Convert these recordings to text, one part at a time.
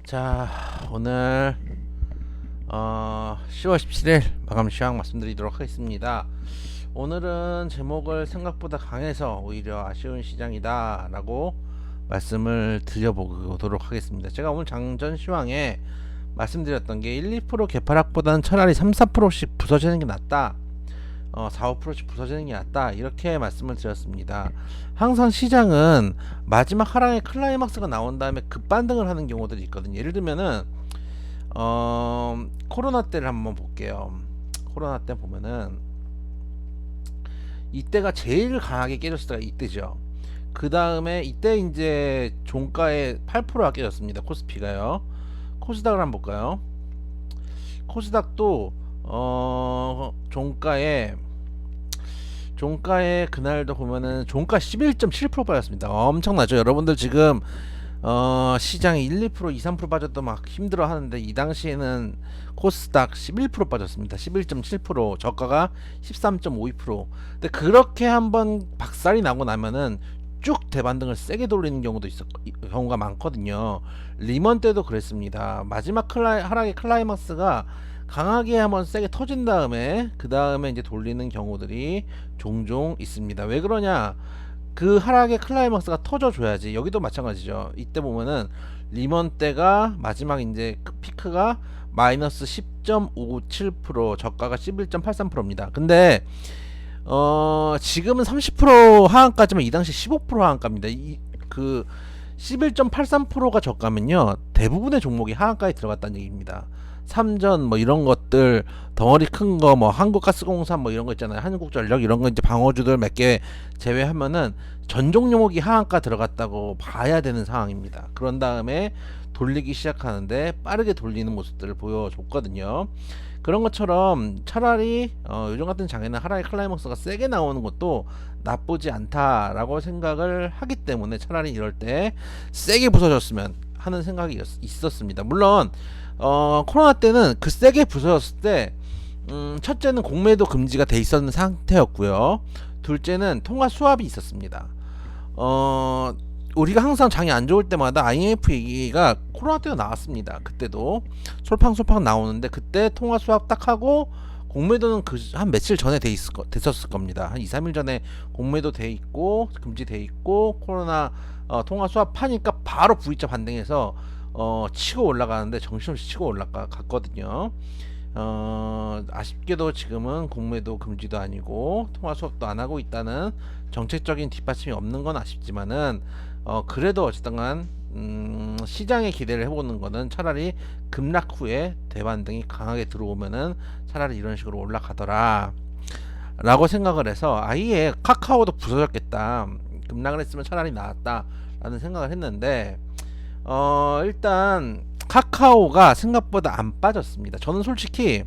자, 오늘 10월 17일 마감 시황 말씀드리도록 하겠습니다. 오늘은 제목을 생각보다 강해서 오히려 아쉬운 시장이다 라고 말씀을 드려보도록 하겠습니다. 제가 오늘 장전 시황에 말씀드렸던 게 1, 2% 개파락보다는 차라리 3, 4%씩 부서지는 게 낫다, 4, 5%씩 부서지는 게 낫다, 이렇게 말씀을 드렸습니다. 항상 시장은 마지막 하락의 클라이막스가 나온 다음에 급반등을 하는 경우들이 있거든요. 예를 들면은 코로나 때를 한번 볼게요. 코로나 때 보면은 이때가 제일 강하게 깨졌을 때가 이때죠. 그 다음에 이때 이제 종가에 8%가 깨졌습니다. 코스피가요. 코스닥을 한번 볼까요? 코스닥도 종가에 그날도 보면은 종가 11.7% 빠졌습니다. 엄청나죠. 여러분들 지금 시장이 1, 2%, 2, 3% 빠져도 막 힘들어 하는데 이 당시에는 코스닥 11% 빠졌습니다. 11.7%, 저가가 13.52%. 근데 그렇게 한번 박살이 나고 나면은 쭉 대반등을 세게 돌리는 경우가 많거든요. 리먼 때도 그랬습니다. 마지막 하락의 클라이막스가 강하게 한번 세게 터진 다음에 그 다음에 이제 돌리는 경우들이 종종 있습니다. 왜 그러냐? 그 하락의 클라이막스가 터져줘야지. 여기도 마찬가지죠. 이때 보면은 리먼 때가 마지막 이제 그 피크가 마이너스 10.57%, 저가가 11.83%입니다. 근데 지금은 30% 하한가지만 이 당시 15% 하한가입니다. 그 11.83%가 저가면요, 대부분의 종목이 하한가에 들어갔다는 얘기입니다. 삼전 뭐 이런 것들, 덩어리 큰 거 뭐 한국가스공사 뭐 이런 거 있잖아요. 한국전력 이런 거 이제 방어주들 몇 개 제외하면은 전 종목이 하한가 들어갔다고 봐야 되는 상황입니다. 그런 다음에 돌리기 시작하는데 빠르게 돌리는 모습들을 보여줬거든요. 그런 것처럼 차라리 요즘 같은 장에는 하락의 클라이막스가 세게 나오는 것도 나쁘지 않다라고 생각을 하기 때문에 차라리 이럴 때 세게 부서졌으면 하는 생각이 있었습니다. 물론 코로나 때는 그 세게 부서졌을 때 첫째는 공매도 금지가 돼 있었는 상태였고요. 둘째는 통화 수합이 있었습니다. 우리가 항상 장이 안 좋을 때마다 IMF 얘기가 코로나 때도 나왔습니다. 그때도 솔팡솔팡 나오는데 그때 통화 수합 딱 하고 공매도는 그 한 며칠 전에 됐었을 겁니다. 한 2, 3일 전에 공매도 돼 있고 금지돼 있고 코로나 통화 수합 파니까 바로 V자 반등해서 치고 올라가는데 정신없이 치고 올라갔거든요. 아쉽게도 지금은 공매도 금지도 아니고 통화 수업도 안 하고 있다는 정책적인 뒷받침이 없는 건 아쉽지만은 그래도 어쨌든 간 시장에 기대를 해보는 거는 차라리 급락 후에 대반등이 강하게 들어오면은 차라리 이런 식으로 올라가더라 라고 생각을 해서 아예 카카오도 부서졌겠다, 급락을 했으면 차라리 나았다 라는 생각을 했는데 일단 카카오가 생각보다 안 빠졌습니다. 저는 솔직히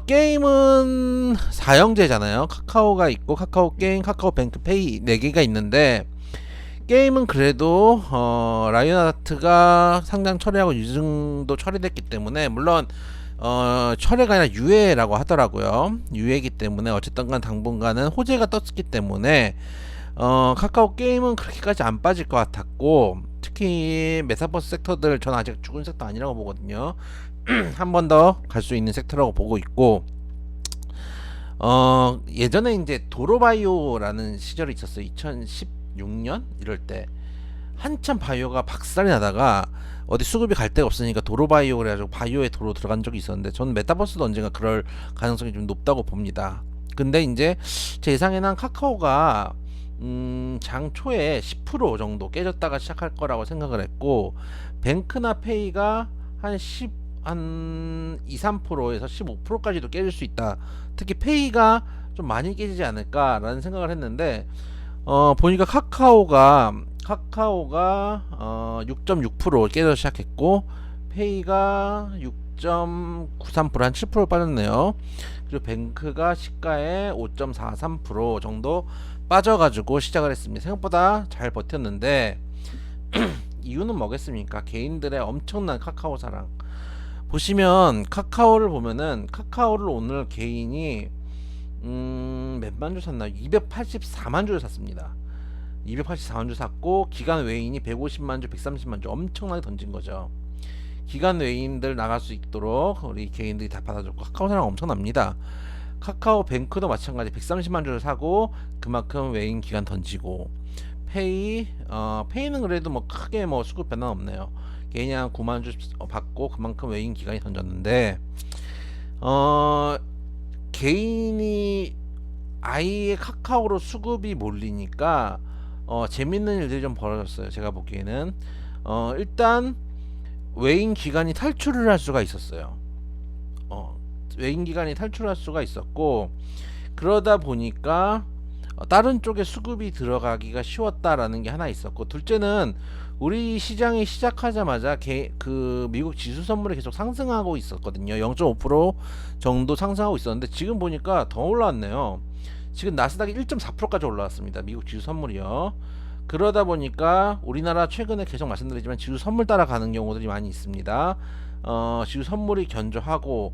게임은 사형제잖아요. 카카오가 있고 카카오 게임, 카카오 뱅크페이 4개가 있는데 게임은 그래도 라이온하트가 상장 처리하고 유증도 처리됐기 때문에, 물론 철회가 아니라 유예라고 하더라고요. 유예이기 때문에 어쨌든 간 당분간은 호재가 떴기 때문에 카카오 게임은 그렇게까지 안 빠질 것 같았고, 특히 메타버스 섹터들 저는 아직 죽은 섹터 아니라고 보거든요. 한 번 더 갈 수 있는 섹터라고 보고 있고, 예전에 이제 도로바이오라는 시절이 있었어요. 2016년 이럴 때 한참 바이오가 박살이 나다가 어디 수급이 갈 데가 없으니까 도로바이오 그래가지고 바이오에 도로 들어간 적이 있었는데, 저는 메타버스도 언젠가 그럴 가능성이 좀 높다고 봅니다. 근데 이제 제 예상에는 카카오가 장 초에 10% 정도 깨졌다가 시작할 거라고 생각을 했고, 뱅크나 페이가 한 2, 3%에서 15%까지도 깨질 수 있다. 특히 페이가 좀 많이 깨지지 않을까라는 생각을 했는데, 보니까 카카오가 6.6% 깨져 시작했고, 페이가 6.93%, 한 7% 빠졌네요. 그리고 뱅크가 시가에 5.43% 정도 빠져가지고 시작을 했습니다. 생각보다 잘 버텼는데 이유는 뭐겠습니까? 개인들의 엄청난 카카오 사랑. 보시면 카카오를 보면은 카카오를 오늘 개인이 몇만 주 샀나? 284만 주를 샀습니다. 284만 주 샀고 기간 외인이 150만 주, 130만 주 엄청나게 던진 거죠. 기간 외인들 나갈 수 있도록 우리 개인들이 다 받아줬고 카카오 사랑 엄청납니다. 카카오뱅크도 마찬가지 130만 주를 사고 그만큼 외인 기간 던지고 페이는 그래도 뭐 크게 뭐 수급 변화 없네요. 개인이 한 9만 주 받고 그만큼 외인 기간이 던졌는데 개인이 아예 카카오로 수급이 몰리니까 재밌는 일들이 좀 벌어졌어요. 제가 보기에는 일단 외인 기간이 탈출을 할 수가 있었어요. 외인 기간이 탈출할 수가 있었고 그러다 보니까 다른 쪽에 수급이 들어가기가 쉬웠다라는 게 하나 있었고, 둘째는 우리 시장이 시작하자마자 그 미국 지수 선물이 계속 상승하고 있었거든요. 0.5% 정도 상승하고 있었는데 지금 보니까 더 올라왔네요. 지금 나스닥이 1.4%까지 올라왔습니다. 미국 지수 선물이요. 그러다 보니까 우리나라 최근에 계속 말씀드리지만 지수 선물 따라가는 경우들이 많이 있습니다. 지수 선물이 견조하고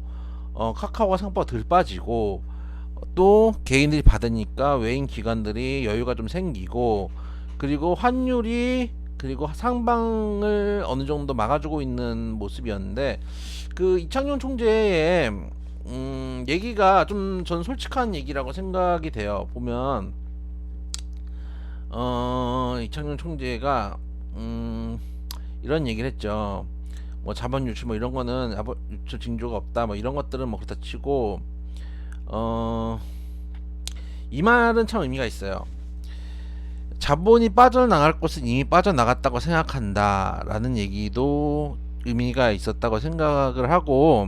카카오가 상파가 덜 빠지고 또 개인들이 받으니까 외인 기관들이 여유가 좀 생기고 그리고 환율이 그리고 상방을 어느 정도 막아주고 있는 모습이었는데 그 이창용 총재의 얘기가 좀 전 솔직한 얘기라고 생각이 돼요. 보면 이창용 총재가 이런 얘기를 했죠. 뭐 자본 유출 뭐 이런 거는 유출 징조가 없다 뭐 이런 것들은 뭐 그렇다 치고 이 말은 참 의미가 있어요. 자본이 빠져나갈 곳은 이미 빠져나갔다고 생각한다 라는 얘기도 의미가 있었다고 생각을 하고,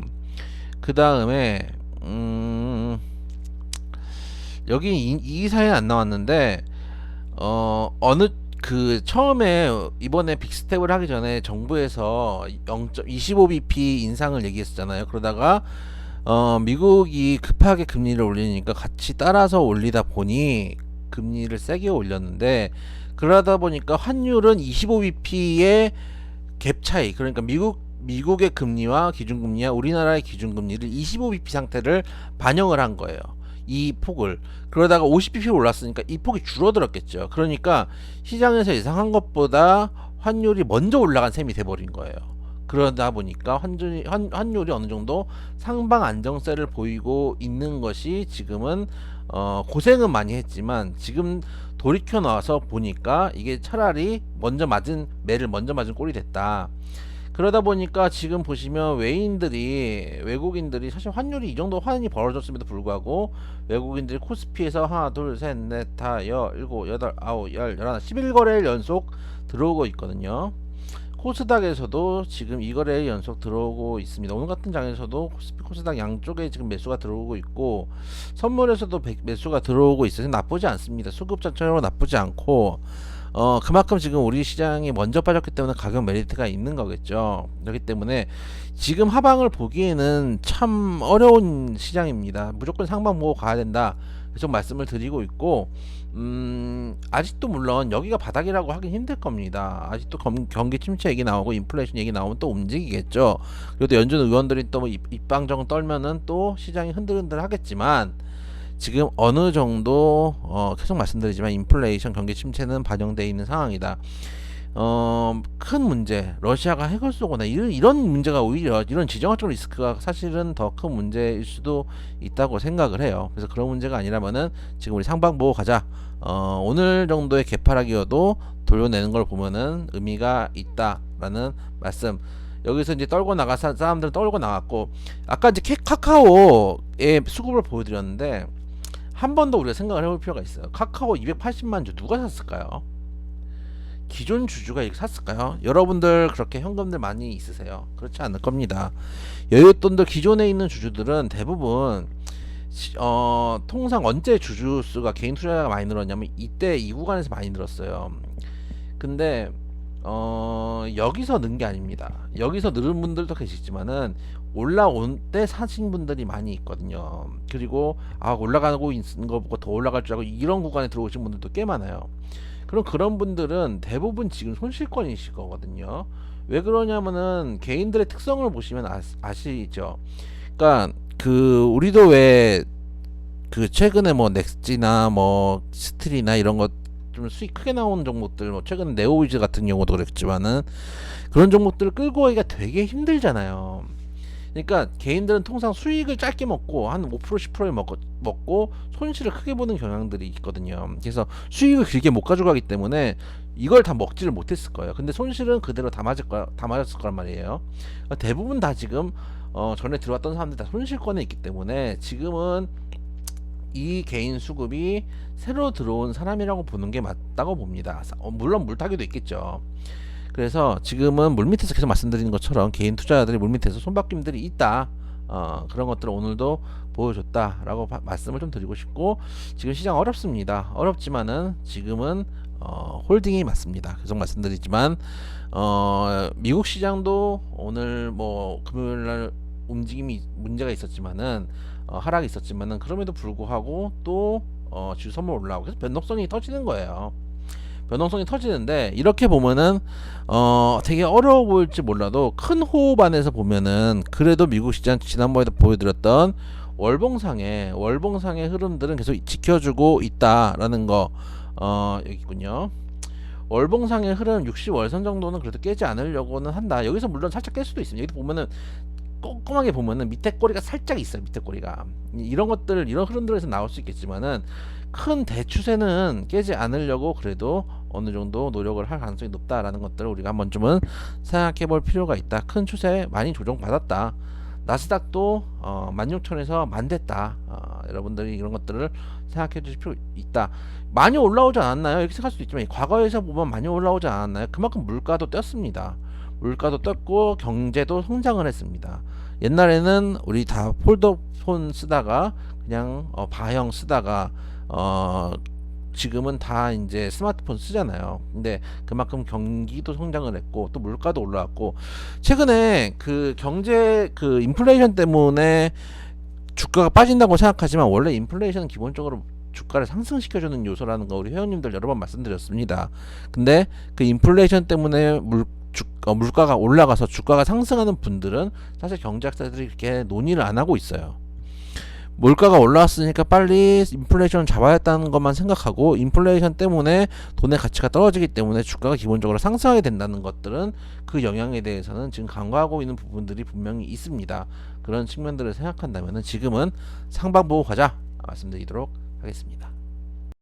그 다음에 여기 이 기사에 안 나왔는데 어느 그 처음에 이번에 빅스텝을 하기 전에 정부에서 0.25bp 인상을 얘기했었잖아요. 그러다가 미국이 급하게 금리를 올리니까 같이 따라서 올리다 보니 금리를 세게 올렸는데, 그러다 보니까 환율은 25bp의 갭 차이, 그러니까 미국의 금리와 기준금리와 우리나라의 기준금리를 25bp 상태를 반영을 한 거예요. 이 폭을. 그러다가 50bp 올랐으니까 이 폭이 줄어들었겠죠. 그러니까 시장에서 예상한 것보다 환율이 먼저 올라간 셈이 돼버린 거예요. 그러다 보니까 환율이 어느 정도 상방 안정세를 보이고 있는 것이 지금은 고생은 많이 했지만 지금 돌이켜 나와서 보니까 이게 차라리 매를 먼저 맞은 꼴이 됐다. 그러다 보니까 지금 보시면 외국인들이 사실 환율이 이 정도 환이 벌어졌음에도 불구하고 외국인들이 코스피에서 하나 둘셋넷 다 일곱 여덟 아홉 열 열하나 11거래일 연속 들어오고 있거든요. 코스닥에서도 지금 2거래일 연속 들어오고 있습니다. 오늘 같은 장에서도 코스피 코스닥 양쪽에 지금 매수가 들어오고 있고 선물에서도 매수가 들어오고 있어서 나쁘지 않습니다. 수급 자체로 나쁘지 않고 그만큼 지금 우리 시장이 먼저 빠졌기 때문에 가격 메리트가 있는 거겠죠. 그렇기 때문에 지금 하방을 보기에는 참 어려운 시장입니다. 무조건 상방 보고 가야 된다, 계속 말씀을 드리고 있고, 아직도 물론 여기가 바닥이라고 하긴 힘들 겁니다. 아직도 경기 침체 얘기 나오고 인플레이션 얘기 나오면 또 움직이겠죠. 그래도 연준 의원들이 또 입방정 떨면은 또 시장이 흔들흔들 하겠지만, 지금 어느 정도 계속 말씀드리지만 인플레이션 경기 침체는 반영되어 있는 상황이다. 큰 문제, 러시아가 핵을 쏘거나 이런 문제가 오히려 이런 지정학적 리스크가 사실은 더 큰 문제일 수도 있다고 생각을 해요. 그래서 그런 문제가 아니라면은 지금 우리 상방 보고 가자. 오늘 정도의 개파락이어도 돌려내는 걸 보면은 의미가 있다라는 말씀. 여기서 이제 떨고 나간 사람들은 떨고 나갔고, 아까 이제 카카오의 수급을 보여드렸는데 한 번 더 우리가 생각을 해볼 필요가 있어요. 카카오 280만 주 누가 샀을까요? 기존 주주가 이렇게 샀을까요? 여러분들 그렇게 현금들 많이 있으세요? 그렇지 않을 겁니다. 여윳돈들 기존에 있는 주주들은 대부분 통상 언제 주주 수가 개인 투자자가 많이 늘었냐면 이때 이 구간에서 많이 늘었어요. 근데 여기서 는 게 아닙니다. 여기서 늘은 분들도 계시지만은 올라온 때 사신 분들이 많이 있거든요. 그리고 올라가고 있는 거 보고 더 올라갈 줄 알고 이런 구간에 들어오신 분들도 꽤 많아요. 그럼 그런 분들은 대부분 지금 손실권이실 거거든요. 왜 그러냐면은 개인들의 특성을 보시면 아시죠. 그러니까 우리도 왜 그 최근에 뭐 넥스지나 뭐 스틸이나 이런 것 좀 수익 크게 나오는 종목들, 뭐 최근 네오위즈 같은 경우도 그랬지만은 그런 종목들을 끌고 가기가 되게 힘들잖아요. 그러니까 개인들은 통상 수익을 짧게 먹고 한 5% 10%를 먹고 손실을 크게 보는 경향들이 있거든요. 그래서 수익을 길게 못 가져가기 때문에 이걸 다 먹지를 못했을 거예요. 근데 손실은 그대로 다 맞았을 거란 말이에요. 대부분 다 지금 전에 들어왔던 사람들 다 손실권에 있기 때문에 지금은 이 개인 수급이 새로 들어온 사람이라고 보는 게 맞다고 봅니다. 물론 물타기도 있겠죠. 그래서 지금은 물밑에서 계속 말씀드리는 것처럼 개인 투자자들이 물밑에서 손바뀜들이 있다. 그런 것들을 오늘도 보여줬다라고 말씀을 좀 드리고 싶고, 지금 시장 어렵습니다. 어렵지만은 지금은 홀딩이 맞습니다. 계속 말씀드리지만 미국 시장도 오늘 뭐 금요일날 움직임이 문제가 있었지만은 하락이 있었지만은 그럼에도 불구하고 또 지수 선물 올라오고 그래서 변동성이 터지는 거예요. 변동성이 터지는데 이렇게 보면은 되게 어려워 보일지 몰라도 큰 호흡 안에서 보면은 그래도 미국 시장 지난번에도 보여드렸던 월봉상의 흐름들은 계속 지켜주고 있다라는 거 여기 있군요. 월봉상의 흐름 60월선 정도는 그래도 깨지 않으려고는 한다. 여기서 물론 살짝 깰 수도 있습니다. 여기 보면은 꼼꼼하게 보면은 밑에 꼬리가 살짝 있어요. 밑에 꼬리가 이런 것들 이런 흐름들에서 나올 수 있겠지만은 큰 대추세는 깨지 않으려고 그래도 어느 정도 노력을 할 가능성이 높다라는 것들을 우리가 한 번쯤은 생각해 볼 필요가 있다. 큰 추세 많이 조정받았다. 나스닥도 16,000에서 만됐다. 여러분들이 이런 것들을 생각해 주실 필요 있다. 많이 올라오지 않았나요? 이렇게 생각할 수도 있지만 과거에서 보면 많이 올라오지 않았나요? 그만큼 물가도 떴습니다. 물가도 떴고 경제도 성장을 했습니다. 옛날에는 우리 다 폴더폰 쓰다가 그냥 바형 쓰다가 지금은 다 이제 스마트폰 쓰잖아요. 근데 그만큼 경기도 성장을 했고 또 물가도 올라왔고 최근에 그 경제 그 인플레이션 때문에 주가가 빠진다고 생각하지만 원래 인플레이션은 기본적으로 주가를 상승시켜주는 요소라는 거 우리 회원님들 여러 번 말씀드렸습니다. 근데 그 인플레이션 때문에 물가가 올라가서 주가가 상승하는 분들은 사실 경제학자들이 이렇게 논의를 안 하고 있어요. 물가가 올라왔으니까 빨리 인플레이션을 잡아야 했다는 것만 생각하고 인플레이션 때문에 돈의 가치가 떨어지기 때문에 주가가 기본적으로 상승하게 된다는 것들은 그 영향에 대해서는 지금 간과하고 있는 부분들이 분명히 있습니다. 그런 측면들을 생각한다면 지금은 상방 보고 가자 말씀드리도록 하겠습니다.